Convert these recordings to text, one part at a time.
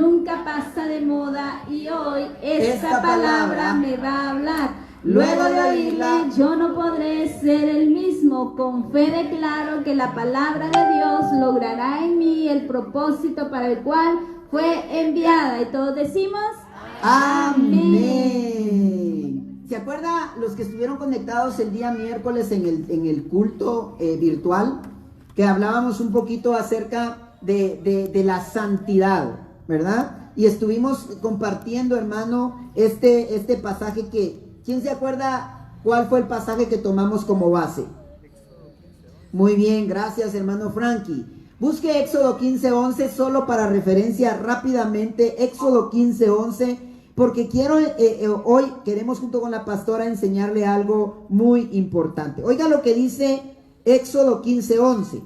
nunca pasa de moda y hoy esta palabra me va a hablar. Luego de oírla, yo no podré ser el mismo. Con fe declaro que la palabra de Dios logrará en mí el propósito para el cual fue enviada. Y todos decimos: amén. ¿Se acuerda los que estuvieron conectados el día miércoles en el culto virtual? Que hablábamos un poquito acerca de la santidad, ¿verdad? Y estuvimos compartiendo, hermano, este pasaje que... ¿Quién se acuerda cuál fue el pasaje que tomamos como base? Muy bien, gracias, hermano Frankie. Busque Éxodo 15:11 solo para referencia rápidamente. Éxodo 15:11, porque hoy queremos junto con la pastora enseñarle algo muy importante. Oiga lo que dice Éxodo 15:11.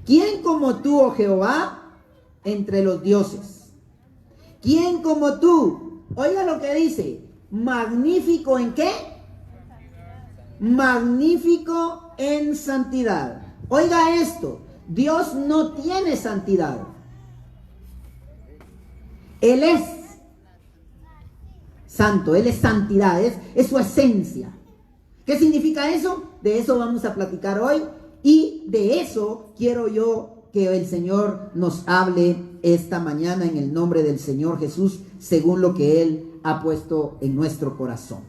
¿Quién como tú, oh Jehová, entre los dioses? ¿Quién como tú? Oiga lo que dice, magnífico ¿en qué? Magnífico en santidad. Oiga esto, Dios no tiene santidad. Él es santo, Él es santidad, es su esencia. ¿Qué significa eso? De eso vamos a platicar hoy y de eso quiero yo que el Señor nos hable esta mañana en el nombre del Señor Jesús, según lo que Él ha puesto en nuestro corazón.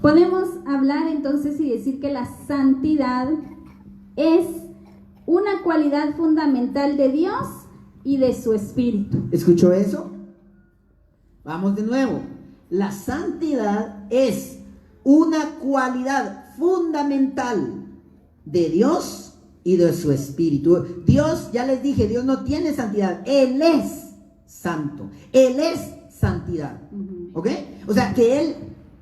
Podemos hablar entonces y decir que la santidad es una cualidad fundamental de Dios y de su Espíritu. ¿Escuchó eso? Vamos de nuevo. La santidad es una cualidad fundamental de Dios y de su Espíritu. Dios, ya les dije, Dios no tiene santidad. Él es santo. Él es santidad. ¿Ok? O sea que Él,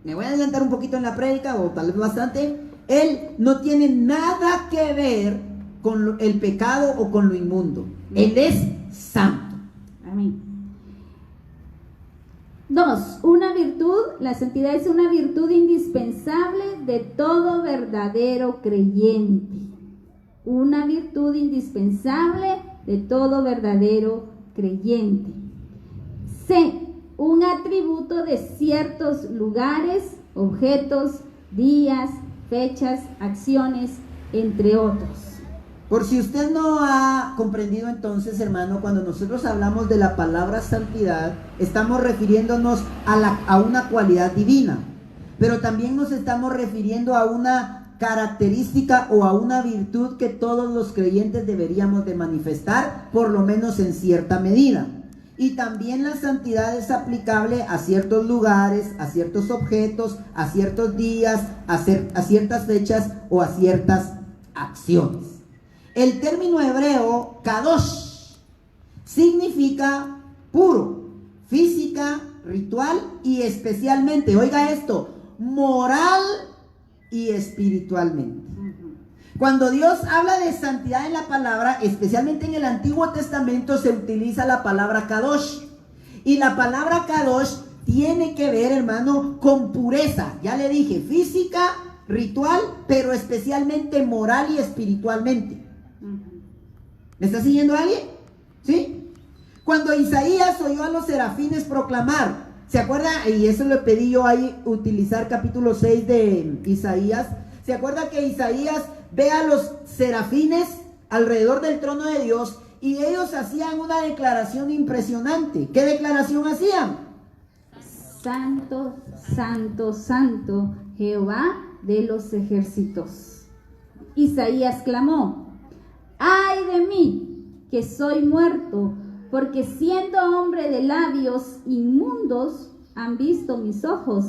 me voy a adelantar un poquito en la prédica, o tal vez bastante, Él no tiene nada que ver con el pecado o con lo inmundo. Él es santo. Amén. 2. Una virtud, la santidad es una virtud indispensable de todo verdadero creyente. Una virtud indispensable de todo verdadero creyente. C. Un atributo de ciertos lugares, objetos, días, fechas, acciones, entre otros. Por si usted no ha comprendido entonces, hermano, cuando nosotros hablamos de la palabra santidad, estamos refiriéndonos a una cualidad divina, pero también nos estamos refiriendo a una característica o a una virtud que todos los creyentes deberíamos de manifestar, por lo menos en cierta medida. Y también la santidad es aplicable a ciertos lugares, a ciertos objetos, a ciertos días, a ciertas fechas o a ciertas acciones. El término hebreo kadosh significa puro, física, ritual y especialmente, oiga esto, moral y espiritualmente. Cuando Dios habla de santidad en la palabra, especialmente en el Antiguo Testamento, se utiliza la palabra kadosh. Y la palabra kadosh tiene que ver, hermano, con pureza. Ya le dije, física, ritual, pero especialmente moral y espiritualmente. ¿Me está siguiendo alguien? ¿Sí? Cuando Isaías oyó a los serafines proclamar, ¿se acuerda? Y eso le pedí yo ahí, utilizar capítulo 6 de Isaías. ¿Se acuerda que Isaías ve a los serafines alrededor del trono de Dios y ellos hacían una declaración impresionante? ¿Qué declaración hacían? Santo, santo, santo, Jehová de los ejércitos. Isaías clamó: ¡ay de mí, que soy muerto! Porque siendo hombre de labios inmundos, han visto mis ojos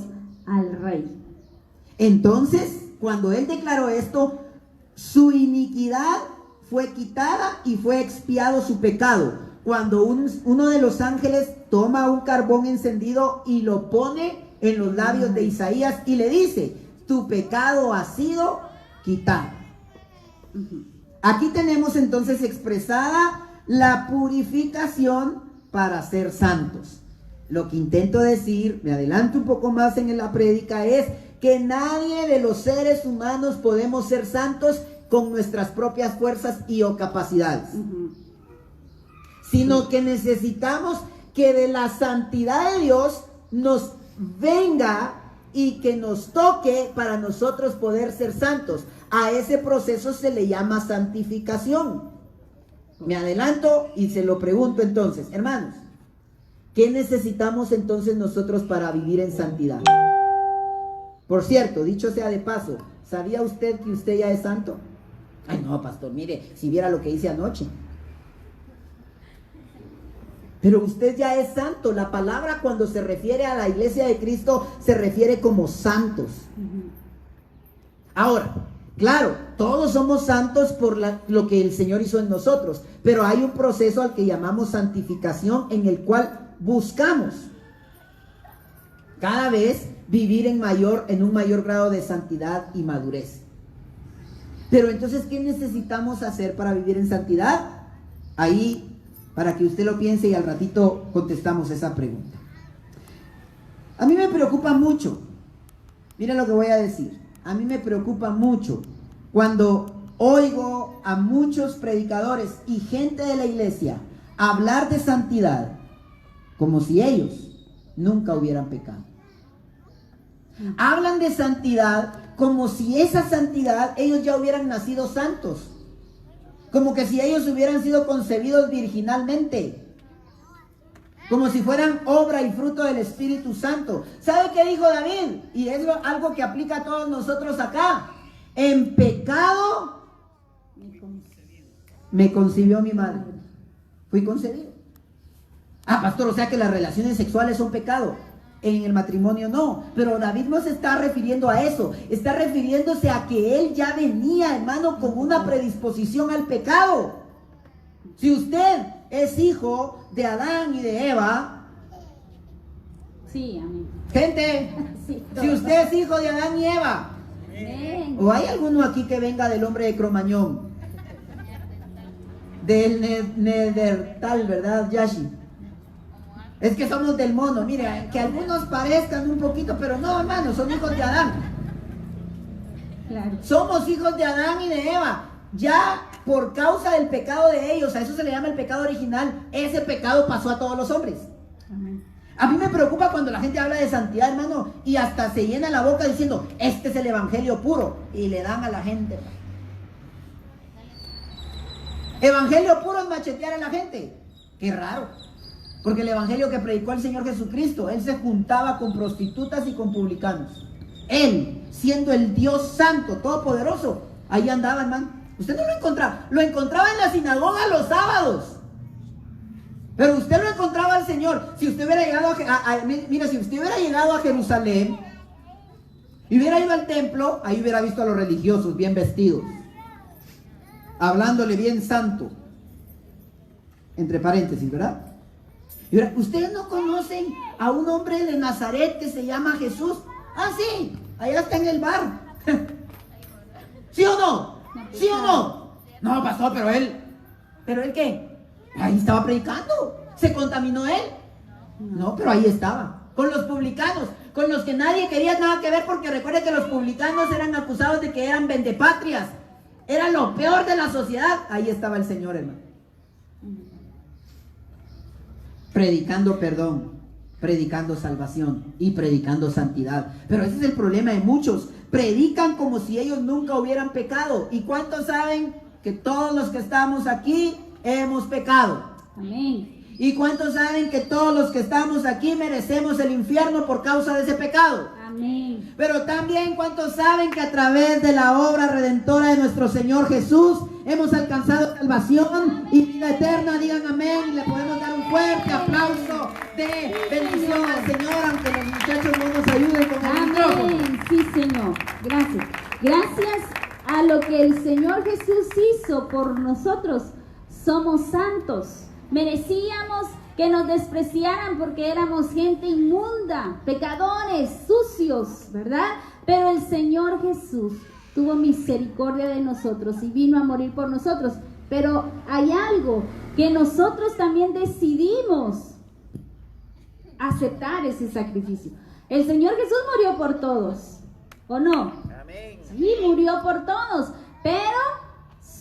al Rey. Entonces, cuando él declaró esto, su iniquidad fue quitada y fue expiado su pecado. Cuando uno de los ángeles toma un carbón encendido y lo pone en los labios de Isaías y le dice: tu pecado ha sido quitado. Aquí tenemos entonces expresada la purificación para ser santos. Lo que intento decir, me adelanto un poco más en la prédica, es que nadie de los seres humanos podemos ser santos con nuestras propias fuerzas y o capacidades, Ujú. sino que necesitamos que de la santidad de Dios nos venga y que nos toque para nosotros poder ser santos. A ese proceso se le llama santificación. Me adelanto y se lo pregunto entonces, hermanos, ¿qué necesitamos entonces nosotros para vivir en santidad? Por cierto, dicho sea de paso, ¿sabía usted que usted ya es santo? Ay, no, pastor, mire, si viera lo que hice anoche. Pero usted ya es santo. La palabra cuando se refiere a la iglesia de Cristo se refiere como santos. Ujú. Ahora, claro, todos somos santos por lo que el Señor hizo en nosotros, pero hay un proceso al que llamamos santificación en el cual buscamos cada vez vivir en un mayor grado de santidad y madurez. Pero entonces, ¿qué necesitamos hacer para vivir en santidad? Ahí, para que usted lo piense y al ratito contestamos esa pregunta. A mí me preocupa mucho, miren lo que voy a decir, a mí me preocupa mucho cuando oigo a muchos predicadores y gente de la iglesia hablar de santidad como si ellos nunca hubieran pecado. Hablan de santidad como si esa santidad ellos ya hubieran nacido santos. Como que si ellos hubieran sido concebidos virginalmente. Como si fueran obra y fruto del Espíritu Santo. ¿Sabe qué dijo David? Y es algo que aplica a todos nosotros acá. En pecado me concibió mi madre. Fui concebido. Ah, pastor, o sea que las relaciones sexuales son pecado. En el matrimonio no, pero David no se está refiriendo a eso, está refiriéndose a que él ya venía, hermano, con una predisposición al pecado. Si usted es hijo de Adán y de Eva, Sí, amén. gente, Sí, si usted es hijo de Adán y Eva, amén. o hay alguno aquí que venga del hombre de Cromañón, del Neandertal, ¿verdad, Yashi? Es que somos del mono, mire, que algunos parezcan un poquito, pero no, hermano, son hijos de Adán. Claro. Somos hijos de Adán y de Eva. Ya por causa del pecado de ellos, a eso se le llama el pecado original, ese pecado pasó a todos los hombres. Amén. A mí me preocupa cuando la gente habla de santidad, hermano, y hasta se llena la boca diciendo, este es el evangelio puro, y le dan a la gente. Evangelio puro es machetear a la gente. Qué raro. Porque el evangelio que predicó el Señor Jesucristo, Él se juntaba con prostitutas y con publicanos. Él, siendo el Dios santo, todopoderoso, ahí andaba, hermano. Usted no lo encontraba. Lo encontraba en la sinagoga los sábados. Pero usted lo encontraba al Señor. Si usted hubiera llegado mira, si usted hubiera llegado a Jerusalén y hubiera ido al templo, ahí hubiera visto a los religiosos bien vestidos, hablándole bien santo. Entre paréntesis, ¿verdad? ¿Ustedes no conocen a un hombre de Nazaret que se llama Jesús? Ah, sí, allá está en el bar. ¿Sí o no? ¿Sí o no? No, pastor, pero él ¿qué? Ahí estaba predicando. ¿Se contaminó él? No, pero ahí estaba. Con los publicanos, con los que nadie quería nada que ver, porque recuerde que los publicanos eran acusados de que eran vendepatrias. Era lo peor de la sociedad. Ahí estaba el Señor, hermano. Predicando perdón, predicando salvación y predicando santidad. Pero ese es el problema de muchos. Predican como si ellos nunca hubieran pecado. ¿Y cuántos saben que todos los que estamos aquí hemos pecado? Amén. ¿Y cuántos saben que todos los que estamos aquí merecemos el infierno por causa de ese pecado? Amén. Pero también cuántos saben que a través de la obra redentora de nuestro Señor Jesús hemos alcanzado salvación y vida eterna. Digan amén y le podemos dar un fuerte aplauso de bendición al Señor, aunque los muchachos no nos ayuden con el micrófono. Amén. Sí, Señor. Gracias. Gracias a lo que el Señor Jesús hizo por nosotros, somos santos. Merecíamos que nos despreciaran porque éramos gente inmunda, pecadores, sucios, ¿verdad? Pero el Señor Jesús tuvo misericordia de nosotros y vino a morir por nosotros. Pero hay algo que nosotros también decidimos aceptar ese sacrificio. El Señor Jesús murió por todos, ¿o no? Amén. Sí, murió por todos, pero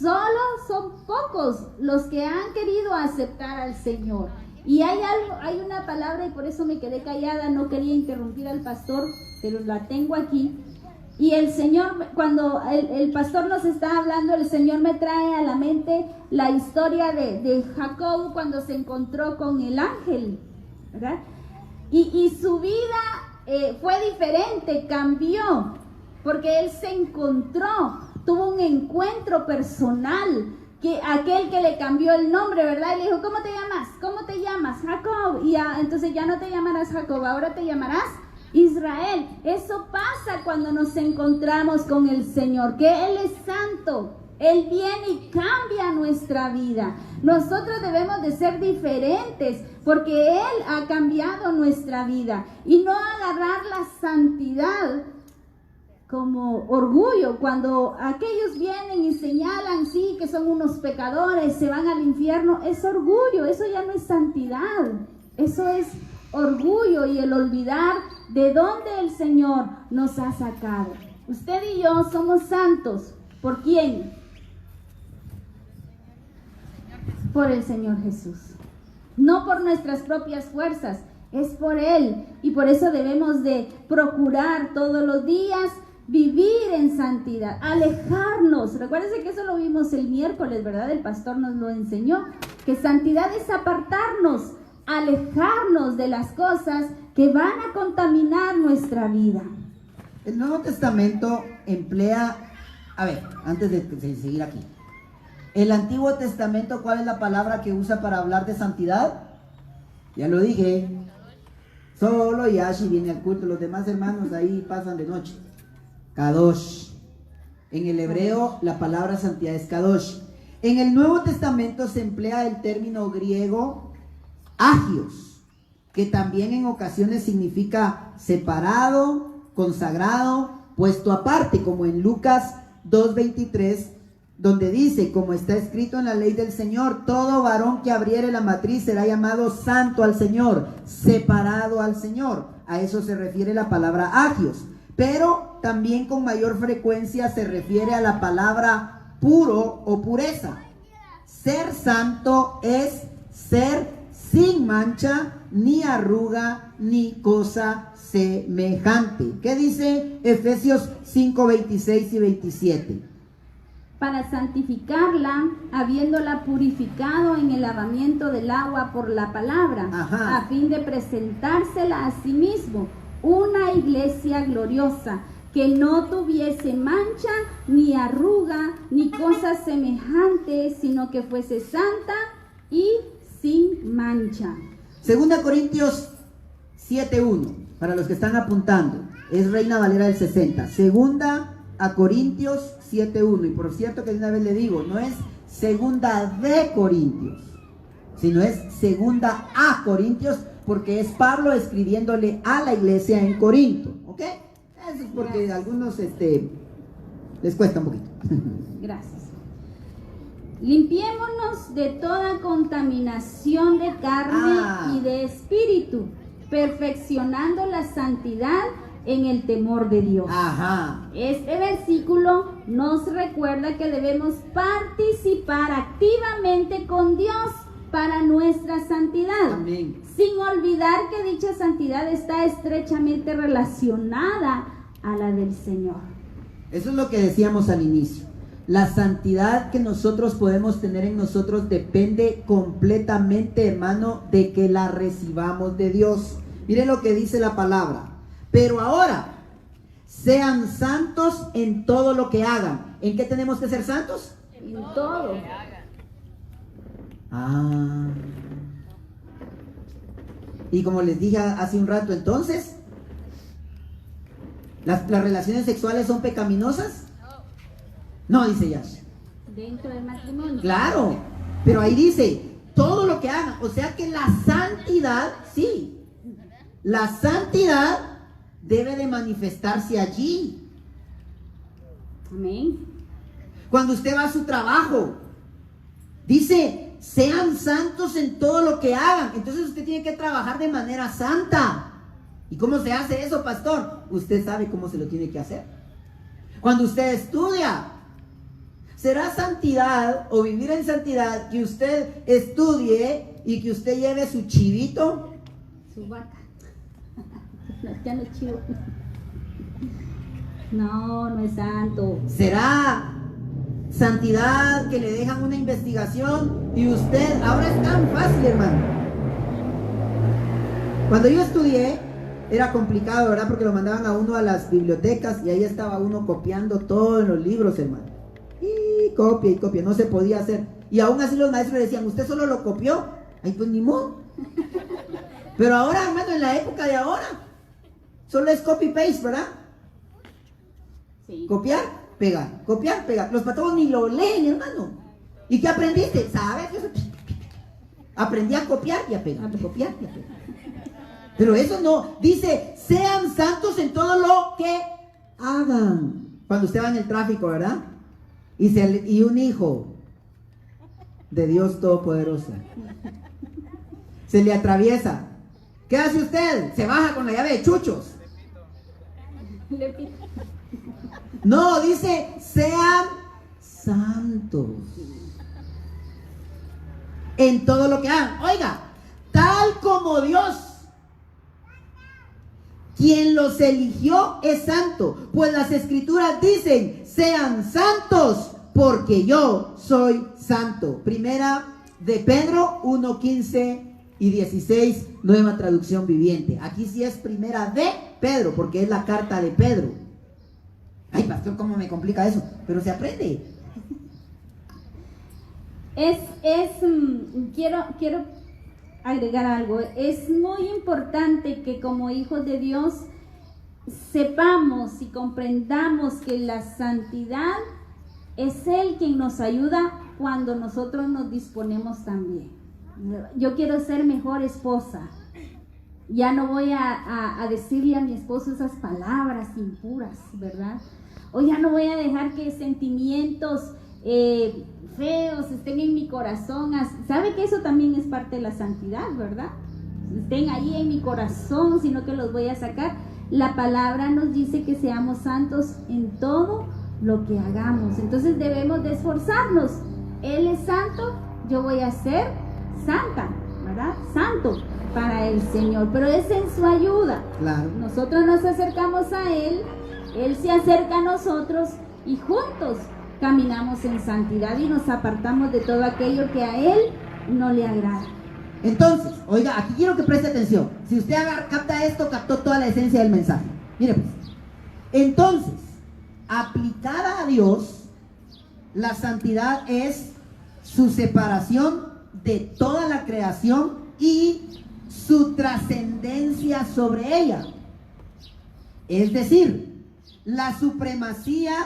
solo son pocos los que han querido aceptar al Señor. Y hay algo, hay una palabra, y por eso me quedé callada, no quería interrumpir al pastor, pero la tengo aquí. Y el Señor, cuando el pastor nos está hablando, el Señor me trae a la mente la historia de Jacob cuando se encontró con el ángel, ¿verdad? Y su vida fue diferente, cambió, porque él se encontró, tuvo un encuentro personal, que aquel que le cambió el nombre, ¿verdad? Y le dijo, ¿cómo te llamas? ¿Cómo te llamas? Jacob. Y entonces ya no te llamarás Jacob, ahora te llamarás Israel. Eso pasa cuando nos encontramos con el Señor, que Él es santo. Él viene y cambia nuestra vida. Nosotros debemos de ser diferentes porque Él ha cambiado nuestra vida. Y no agarrar la santidad como orgullo. Cuando aquellos vienen y señalan, sí, que son unos pecadores, se van al infierno, es orgullo. Eso ya no es santidad. Eso es orgullo y el olvidar de dónde el Señor nos ha sacado. Usted y yo somos santos. ¿Por quién? Por el Señor Jesús. No por nuestras propias fuerzas, es por Él. Y por eso debemos de procurar todos los días vivir en santidad, alejarnos. Recuérdense que eso lo vimos el miércoles, ¿verdad? El pastor nos lo enseñó, que santidad es apartarnos, alejarnos de las cosas que van a contaminar nuestra vida. El Nuevo Testamento emplea, a ver, antes de seguir aquí, el Antiguo Testamento, ¿cuál es la palabra que usa para hablar de santidad? Ya lo dije, solo Yashi viene al culto, los demás hermanos ahí pasan de noche. Kadosh. En el hebreo la palabra santidad es Kadosh. En el Nuevo Testamento se emplea el término griego agios, que también en ocasiones significa separado, consagrado, puesto aparte, como en Lucas 2:23, donde dice, como está escrito en la ley del Señor, todo varón que abriere la matriz será llamado santo al Señor, separado al Señor. A eso se refiere la palabra agios. Pero también con mayor frecuencia se refiere a la palabra puro o pureza. Ser santo es ser sin mancha, ni arruga, ni cosa semejante. ¿Qué dice Efesios 5:26 y 27? Para santificarla, habiéndola purificado en el lavamiento del agua por la palabra, a fin de presentársela a sí mismo, una iglesia gloriosa, que no tuviese mancha, ni arruga, ni cosas semejantes, sino que fuese santa y sin mancha. 2 Corintios 7:1, para los que están apuntando, es Reina Valera del 60. 2 Corintios 7:1, y por cierto que de una vez le digo, no es 2 de Corintios, sino es 2 a Corintios, porque es Pablo escribiéndole a la iglesia en Corinto, ¿ok? Eso es porque a algunos les cuesta un poquito. Gracias. Limpiémonos de toda contaminación de carne y de espíritu, perfeccionando la santidad en el temor de Dios. Este versículo nos recuerda que debemos participar activamente con Dios para nuestra santidad. Amén. Sin olvidar que dicha santidad está estrechamente relacionada a la del Señor. Eso es lo que decíamos al inicio. La santidad que nosotros podemos tener en nosotros depende completamente, hermano, de que la recibamos de Dios. Miren lo que dice la palabra. Pero ahora, sean santos en todo lo que hagan. ¿En qué tenemos que ser santos? En todo. Y como les dije hace un rato, entonces, ¿las relaciones sexuales son pecaminosas? No, dice Yash. Dentro del matrimonio. Claro, pero ahí dice, todo lo que hagan. O sea que la santidad, sí, la santidad debe de manifestarse allí. Amén. Cuando usted va a su trabajo, dice, sean santos en todo lo que hagan. Entonces usted tiene que trabajar de manera santa. ¿Y cómo se hace eso, pastor? Usted sabe cómo se lo tiene que hacer. Cuando usted estudia, ¿Será santidad o vivir en santidad que usted estudie y que usted lleve su chivito? Su vaca. No, ya no es chivo. No, no es santo. ¿Será santidad que le dejan una investigación y usted, ahora es tan fácil, hermano? Cuando yo estudié era complicado, ¿verdad? Porque lo mandaban a uno a las bibliotecas y ahí estaba uno copiando todos los libros, hermano. Y copia, no se podía hacer. Y aún así los maestros le decían, ¿usted solo lo copió? Ay, pues ni modo. Pero ahora, hermano, en la época de ahora, solo es copy-paste, ¿verdad? Sí. Copiar, pegar, copiar, pegar. Los patojos ni lo leen, hermano. ¿Y qué aprendiste? ¿Sabes? Aprendí a copiar y a pegar, copiar y a pegar. Pero eso no, dice, sean santos en todo lo que hagan. Cuando usted va en el tráfico, ¿verdad? Y un hijo de Dios Todopoderoso se le atraviesa. ¿Qué hace usted? Se baja con la llave de chuchos. No, dice, sean santos en todo lo que hagan. Oiga, tal como Dios, quien los eligió, es santo. Pues las escrituras dicen, sean santos porque yo soy santo. Primera de Pedro 1:15 y 16, nueva traducción viviente. Aquí sí es primera de Pedro, porque es la carta de Pedro. Ay, pastor, ¿cómo me complica eso? Pero se aprende. Quiero agregar algo. Es muy importante que como hijos de Dios sepamos y comprendamos que la santidad es Él quien nos ayuda cuando nosotros nos disponemos también. Yo quiero ser mejor esposa. Ya no voy a decirle a mi esposo esas palabras impuras, ¿verdad? O ya no voy a dejar que sentimientos feos estén en mi corazón. ¿Sabe que eso también es parte de la santidad, verdad? Estén ahí en mi corazón, sino que los voy a sacar. La palabra nos dice que seamos santos en todo lo que hagamos. Entonces debemos de esforzarnos. Él es santo, yo voy a ser santa, ¿verdad? Santo para el Señor, pero es en su ayuda. Claro. Nosotros nos acercamos a Él, Él se acerca a nosotros y juntos caminamos en santidad y nos apartamos de todo aquello que a Él no le agrada. Entonces, oiga, aquí quiero que preste atención. Si usted capta esto, captó toda la esencia del mensaje. Mire pues. Entonces, aplicada a Dios, la santidad es su separación de toda la creación y su trascendencia sobre ella. Es decir, la supremacía,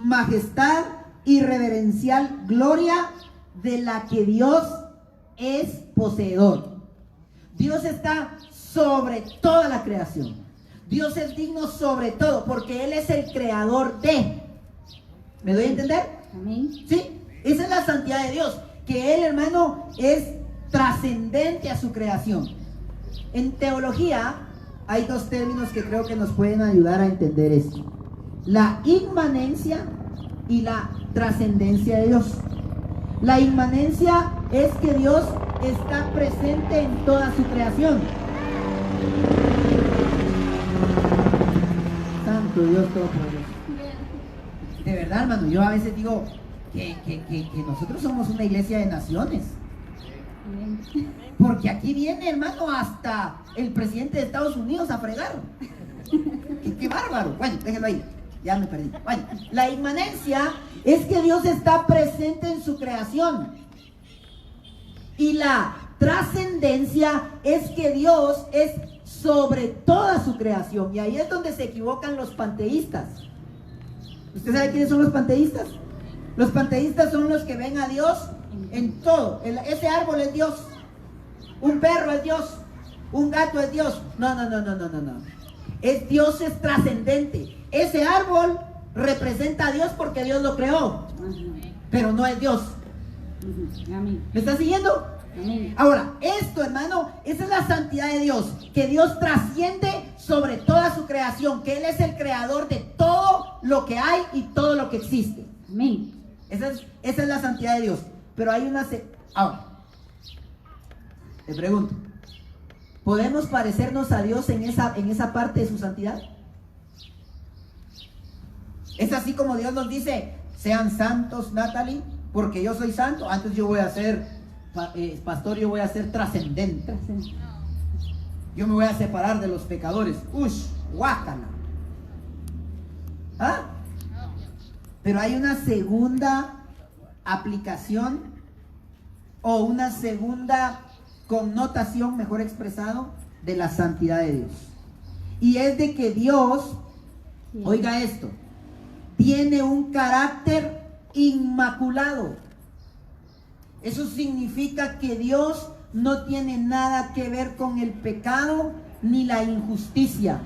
majestad y reverencial gloria de la que Dios es poseedor. Dios está sobre toda la creación. Dios es digno sobre todo porque Él es el creador de. ¿Me doy a entender? Amén. Sí, esa es la santidad de Dios, que Él, hermano, es trascendente a su creación. En teología hay dos términos que creo que nos pueden ayudar a entender esto: la inmanencia y la trascendencia de Dios. La inmanencia es que Dios está presente en toda su creación. Santo Dios Todopoderoso. De verdad, hermano, yo a veces digo que nosotros somos una iglesia de naciones. Porque aquí viene, hermano, hasta el presidente de Estados Unidos a fregar. ¡Qué bárbaro! Bueno, déjenlo ahí. Ya me perdí. Bueno, la inmanencia es que Dios está presente en su creación. Y la trascendencia es que Dios es sobre toda su creación. Y ahí es donde se equivocan los panteístas. ¿Usted sabe quiénes son los panteístas? Los panteístas son los que ven a Dios en todo. Ese árbol es Dios. Un perro es Dios. Un gato es Dios. No. Dios es trascendente. Ese árbol representa a Dios porque Dios lo creó, pero no es Dios. Amén. ¿Me está siguiendo? Amén. Ahora, esto, hermano, esa es la santidad de Dios, que Dios trasciende sobre toda su creación, que Él es el creador de todo lo que hay y todo lo que existe. Amén. Esa es la santidad de Dios. Pero hay una... Ahora, te pregunto, ¿podemos parecernos a Dios en esa parte de su santidad? Es así como Dios nos dice, sean santos, Natalie, porque yo soy santo. Antes yo voy a ser pastor, yo voy a ser trascendente. Yo me voy a separar de los pecadores. Ush, guácala. ¿Ah? Pero hay una segunda aplicación o una segunda connotación, mejor expresado, de la santidad de Dios. Y es de que Dios, oiga esto, tiene un carácter inmaculado. Eso significa que Dios no tiene nada que ver con el pecado, ni la injusticia,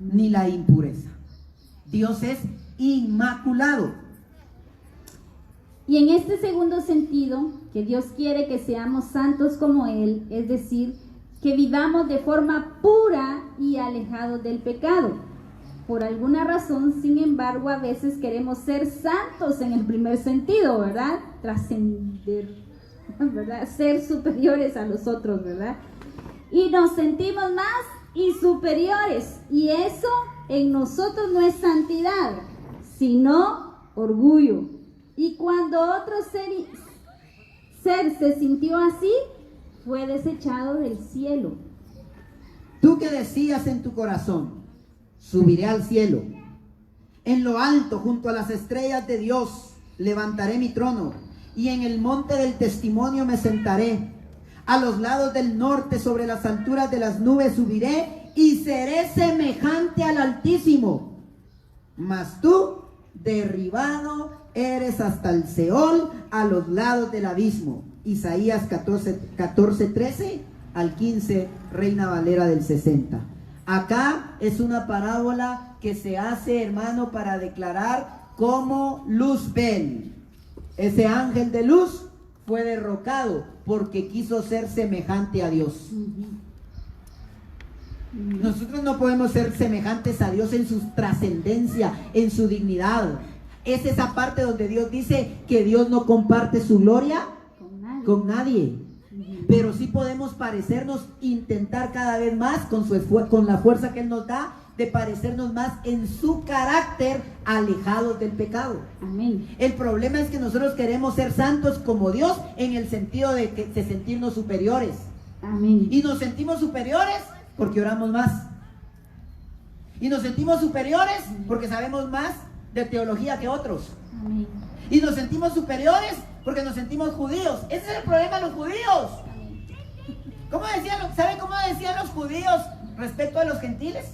ni la impureza. Dios es inmaculado. Y en este segundo sentido, que Dios quiere que seamos santos como Él, es decir, que vivamos de forma pura y alejados del pecado. Por alguna razón, sin embargo, a veces queremos ser santos en el primer sentido, ¿verdad? Trascender, ¿verdad? Ser superiores a los otros, ¿verdad? Y nos sentimos más y superiores. Y eso en nosotros no es santidad, sino orgullo. Y cuando otro ser se sintió así, fue desechado del cielo. Tú que decías en tu corazón, subiré al cielo, en lo alto junto a las estrellas de Dios levantaré mi trono, y en el monte del testimonio me sentaré, a los lados del norte sobre las alturas de las nubes subiré, y seré semejante al Altísimo. Mas tú, derribado eres hasta el Seol, a los lados del abismo. Isaías 14:13 al 15, Reina Valera del 60. Acá es una parábola que se hace, hermano, para declarar cómo Luzbel, ese ángel de luz, fue derrocado porque quiso ser semejante a Dios. Nosotros no podemos ser semejantes a Dios en su trascendencia, en su dignidad. Es esa parte donde Dios dice que Dios no comparte su gloria con nadie. Pero sí podemos parecernos, intentar cada vez más con la fuerza que Él nos da, de parecernos más en su carácter, alejados del pecado. Amén. El problema es que nosotros queremos ser santos como Dios, en el sentido de sentirnos superiores. Amén. Y nos sentimos superiores porque oramos más. Y nos sentimos superiores porque sabemos más de teología que otros. Amén. Y nos sentimos superiores porque nos sentimos judíos. Ese es el problema de los judíos. ¿Sabe cómo decían los judíos respecto a los gentiles?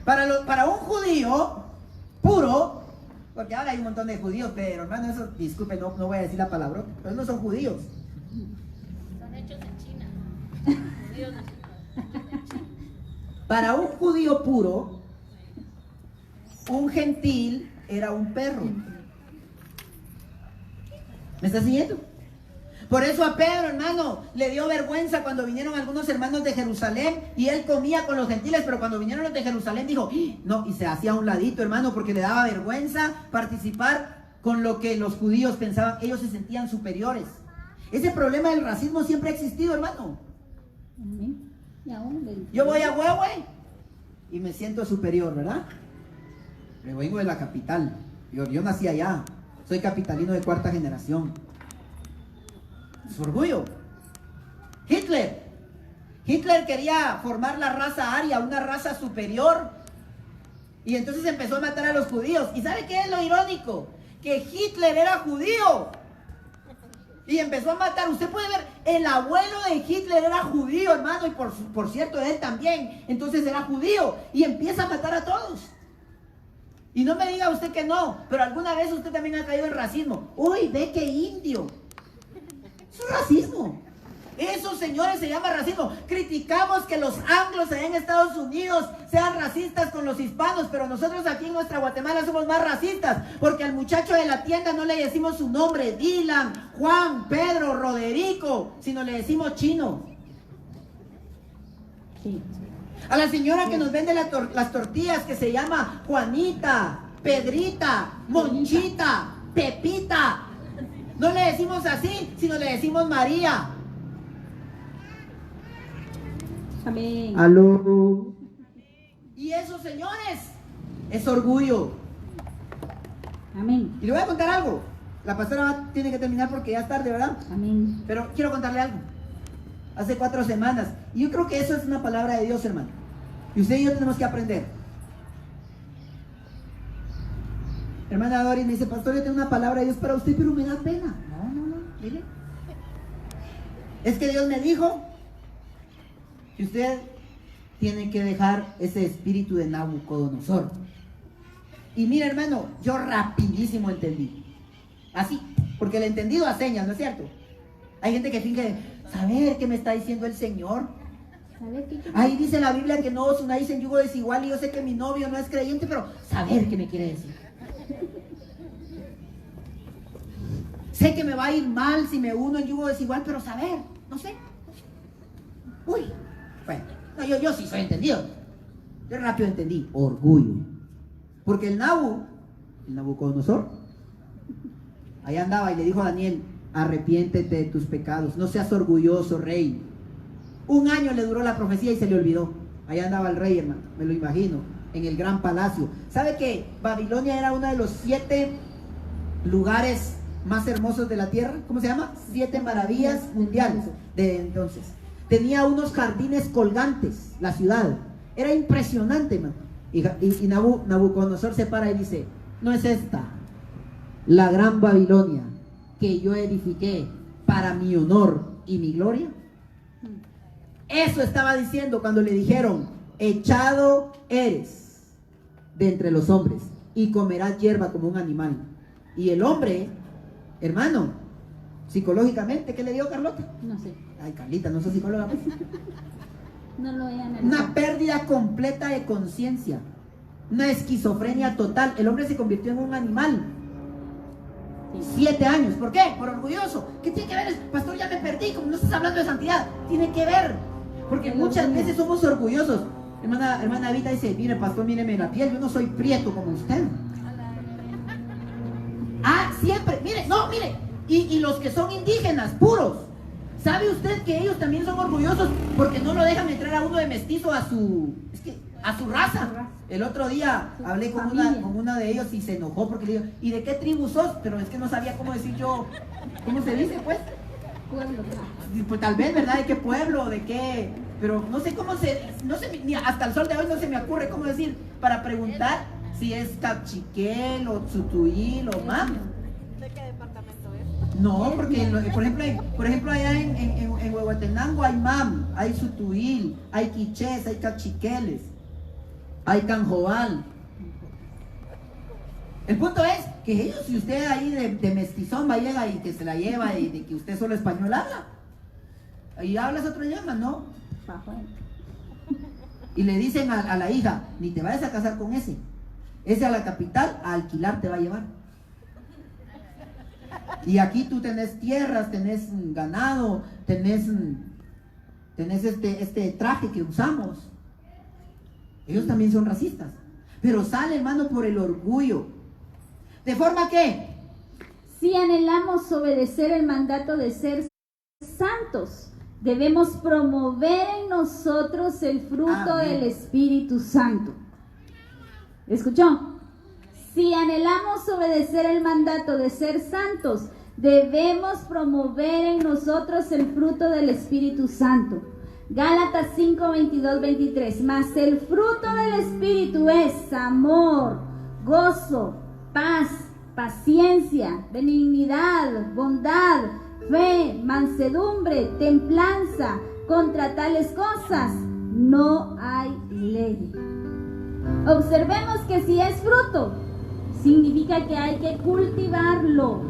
Para un judío puro, porque ahora hay un montón de judíos, pero hermano, eso, disculpe, no voy a decir la palabra, pero no son judíos. Son hechos en China. Judíos en China. Para un judío puro, un gentil era un perro. ¿Me está siguiendo? Por eso a Pedro, hermano, le dio vergüenza cuando vinieron algunos hermanos de Jerusalén y él comía con los gentiles, pero cuando vinieron los de Jerusalén dijo, no, y se hacía a un ladito, hermano, porque le daba vergüenza participar con lo que los judíos pensaban. Ellos se sentían superiores. Ese problema del racismo siempre ha existido, hermano. Yo voy a Huehue y me siento superior, ¿verdad? Pero vengo de la capital. Yo nací allá. Soy capitalino de 4ª generación. Es orgullo. Hitler quería formar la raza aria, una raza superior. Y entonces empezó a matar a los judíos. ¿Y sabe qué es lo irónico? Que Hitler era judío. Y empezó a matar. Usted puede ver, el abuelo de Hitler era judío, hermano. Y por cierto, él también. Entonces era judío. Y empieza a matar a todos. Y no me diga usted que no. Pero alguna vez usted también ha caído en racismo. Uy, ve que indio. Eso es racismo. Eso, señores, se llama racismo. Criticamos que los anglos allá en Estados Unidos sean racistas con los hispanos, pero nosotros aquí en nuestra Guatemala somos más racistas, porque al muchacho de la tienda no le decimos su nombre, Dylan, Juan, Pedro, Roderico, sino le decimos chino. A la señora que nos vende las tortillas, que se llama Juanita, Pedrita, Monchita, Pepita. No le decimos así, sino le decimos María. Amén. Aló. Y eso, señores, es orgullo. Amén. Y le voy a contar algo. La pastora tiene que terminar porque ya es tarde, ¿verdad? Amén. Pero quiero contarle algo. Hace 4 semanas. Y yo creo que eso es una palabra de Dios, hermano. Y usted y yo tenemos que aprender. Hermana Doris me dice, pastor, yo tengo una palabra de Dios para usted, pero me da pena. No, mire. Es que Dios me dijo que usted tiene que dejar ese espíritu de Nabucodonosor. Y mira, hermano, yo rapidísimo entendí. Así, porque el entendido a señas, ¿no es cierto? Hay gente que finge saber qué me está diciendo el Señor. Ahí dice la Biblia que no os unáis en yugo desigual, y yo sé que mi novio no es creyente, pero saber qué me quiere decir. Sé que me va a ir mal si me uno en yugo desigual, pero saber, no sé. Uy, bueno, no, yo sí soy entendido. Yo rápido entendí, orgullo. Porque el Nabucodonosor, ahí andaba y le dijo a Daniel, arrepiéntete de tus pecados, no seas orgulloso, rey. 1 año le duró la profecía y se le olvidó. Ahí andaba el rey, hermano, me lo imagino, en el gran palacio. ¿Sabe que Babilonia era uno de los 7 lugares más hermosos de la tierra? ¿Cómo se llama? 7 maravillas mundiales de entonces. Tenía unos jardines colgantes, la ciudad. Era impresionante, hermano. Y Nabucodonosor se para y dice, no es esta la gran Babilonia que yo edifiqué para mi honor y mi gloria. Eso estaba diciendo cuando le dijeron, echado eres de entre los hombres y comerás hierba como un animal. Y el hombre, hermano, psicológicamente, ¿qué le dio Carlota? No sé. Ay, Carlita, no soy psicóloga, pues. No lo voy a analizar. Una pérdida completa de conciencia, una esquizofrenia total. El hombre se convirtió en un animal. 7 años. ¿Por qué? Por orgulloso. ¿Qué tiene que ver? Pastor, ya me perdí. Como no estás hablando de santidad. Tiene que ver. Porque muchas veces somos orgullosos. Hermana Evita dice, mire, pastor, míreme la piel. Yo no soy prieto como usted. Ah, siempre. Mire, no, mire. Y los que son indígenas, puros. ¿Sabe usted que ellos también son orgullosos porque no lo dejan entrar a uno de mestizo a su raza? El otro día hablé con una de ellos y se enojó porque le digo, ¿y de qué tribu sos? Pero es que no sabía cómo decir yo, ¿cómo se dice pues? Pueblo. Pues tal vez, ¿verdad? ¿De qué pueblo? ¿De qué? Pero no sé cómo ni hasta el sol de hoy no se me ocurre cómo decir para preguntar si es cachiquel o tzutuil o mam. ¿De qué departamento es? No, porque por ejemplo allá en Huehuetenango hay mam, hay tzutuil, hay quichés, hay cachiqueles, hay canjobal. El punto es que ellos, si usted ahí de mestizón va llega y que se la lleva y de que usted solo español habla, ahí hablas otro idioma, ¿no? Y le dicen a la hija, ni te vayas a casar con ese a la capital a alquilar te va a llevar. Y aquí tú tenés tierras, tenés ganado, tenés este traje que usamos. Ellos también son racistas, pero sale, hermano, por el orgullo. ¿De forma que? Si anhelamos obedecer el mandato de ser santos, debemos promover en nosotros el fruto Amén. del Espíritu Santo. ¿Escuchó? Si anhelamos obedecer el mandato de ser santos, debemos promover en nosotros el fruto del Espíritu Santo. Gálatas 5, 22, 23. Mas el fruto del Espíritu es amor, gozo, paz, paciencia, benignidad, bondad, fe, mansedumbre, templanza. Contra tales cosas no hay ley. Observemos que si es fruto, significa que hay que cultivarlo.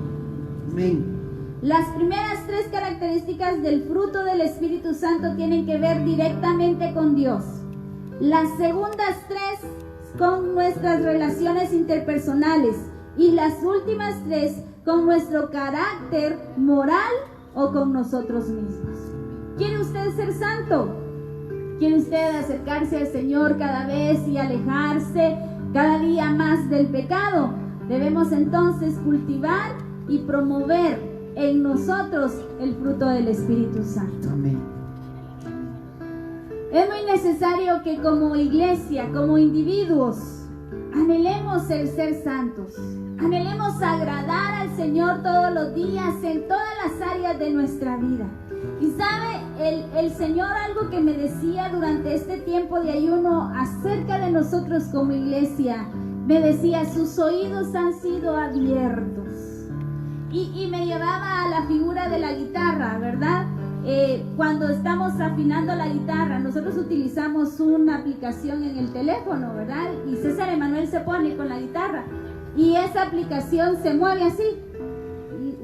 Amén. Las primeras 3 características del fruto del Espíritu Santo tienen que ver directamente con Dios. Las segundas 3 con nuestras relaciones interpersonales y las últimas 3 con nuestro carácter moral o con nosotros mismos. ¿Quiere usted ser santo? ¿Quiere usted acercarse al Señor cada vez y alejarse cada día más del pecado. Debemos entonces cultivar y promover en nosotros el fruto del Espíritu Santo. Amén. Es muy necesario que como iglesia, como individuos, anhelemos el ser santos. Anhelemos agradar al Señor todos los días en todas las áreas de nuestra vida. Y sabe, el Señor algo que me decía durante este tiempo de ayuno acerca de nosotros como iglesia, me decía, sus oídos han sido abiertos. Y me llevaba a la figura de la guitarra, ¿verdad? Cuando estamos afinando la guitarra, nosotros utilizamos una aplicación en el teléfono, ¿verdad? Y César Emanuel se pone con la guitarra y esa aplicación se mueve así.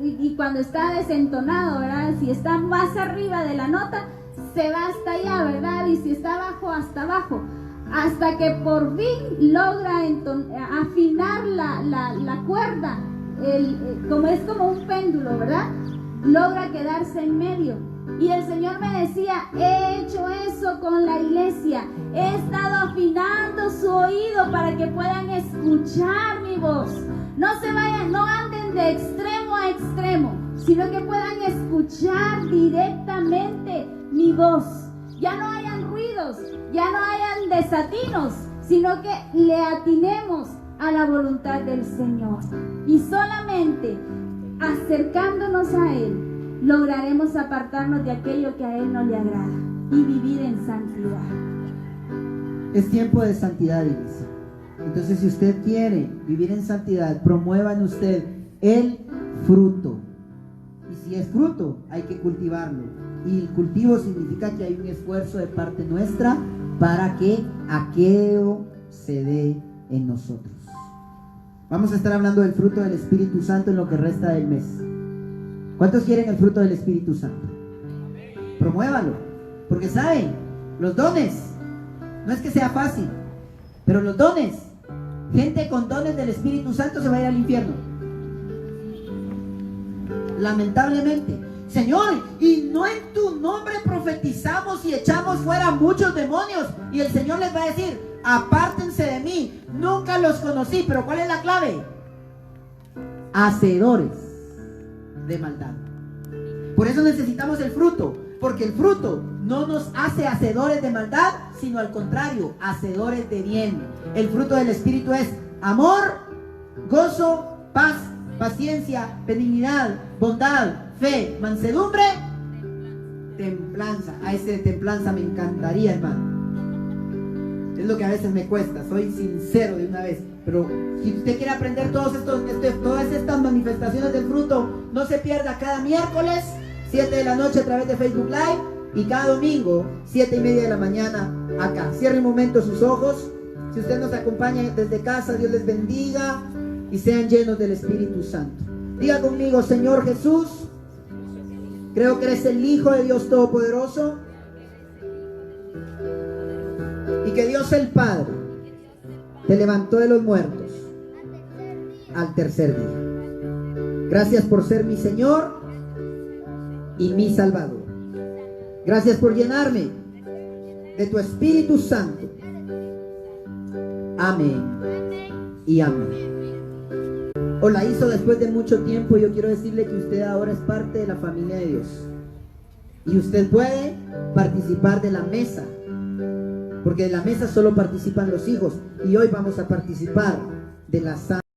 Y cuando está desentonado, ¿verdad? Si está más arriba de la nota, se va hasta allá, ¿verdad? Y si está abajo, hasta abajo. Hasta que por fin logra afinar la cuerda, como es como un péndulo, ¿verdad? Logra quedarse en medio. Y el Señor me decía, he hecho eso con la iglesia. He estado afinando su oído para que puedan escuchar mi voz. No se vayan, no anden de extremo a extremo, sino que puedan escuchar directamente mi voz. Ya no hayan ruidos, ya no hayan desatinos, sino que le atinemos a la voluntad del Señor. Y solamente acercándonos a Él, lograremos apartarnos de aquello que a Él no le agrada y vivir en santidad. Es tiempo de santidad, iglesia. Entonces, si usted quiere vivir en santidad, promueva en usted el fruto. Y si es fruto, hay que cultivarlo. Y el cultivo significa que hay un esfuerzo de parte nuestra para que aquello se dé en nosotros. Vamos a estar hablando del fruto del Espíritu Santo en lo que resta del mes. ¿Cuántos quieren el fruto del Espíritu Santo? Promuévalo, porque saben, los dones, no es que sea fácil, pero los dones, gente con dones del Espíritu Santo se va a ir al infierno. Lamentablemente. Señor, y no en tu nombre profetizamos y echamos fuera muchos demonios. Y el Señor les va a decir, apártense de mí, nunca los conocí. Pero ¿cuál es la clave? Hacedores de maldad. Por eso necesitamos el fruto, porque el fruto no nos hace hacedores de maldad, sino al contrario, hacedores de bien. El fruto del Espíritu es amor, gozo, paz, paciencia, benignidad, bondad, fe, mansedumbre, templanza. A ese de templanza me encantaría, hermano. Es lo que a veces me cuesta, soy sincero de una vez. Pero si usted quiere aprender todas estas manifestaciones del fruto, no se pierda cada miércoles 7 de la noche a través de Facebook Live y cada domingo 7:30 de la mañana acá. Cierre un momento sus ojos. Si usted nos acompaña desde casa, Dios les bendiga y sean llenos del Espíritu Santo. Diga conmigo, Señor Jesús, creo que eres el Hijo de Dios Todopoderoso y que Dios el Padre te levantó de los muertos al tercer día. Gracias por ser mi Señor y mi Salvador. Gracias por llenarme de tu Espíritu Santo. Amén y amén. O la hizo después de mucho tiempo. Yo quiero decirle que usted ahora es parte de la familia de Dios y usted puede participar de la mesa, porque de la mesa solo participan los hijos, y hoy vamos a participar de la santa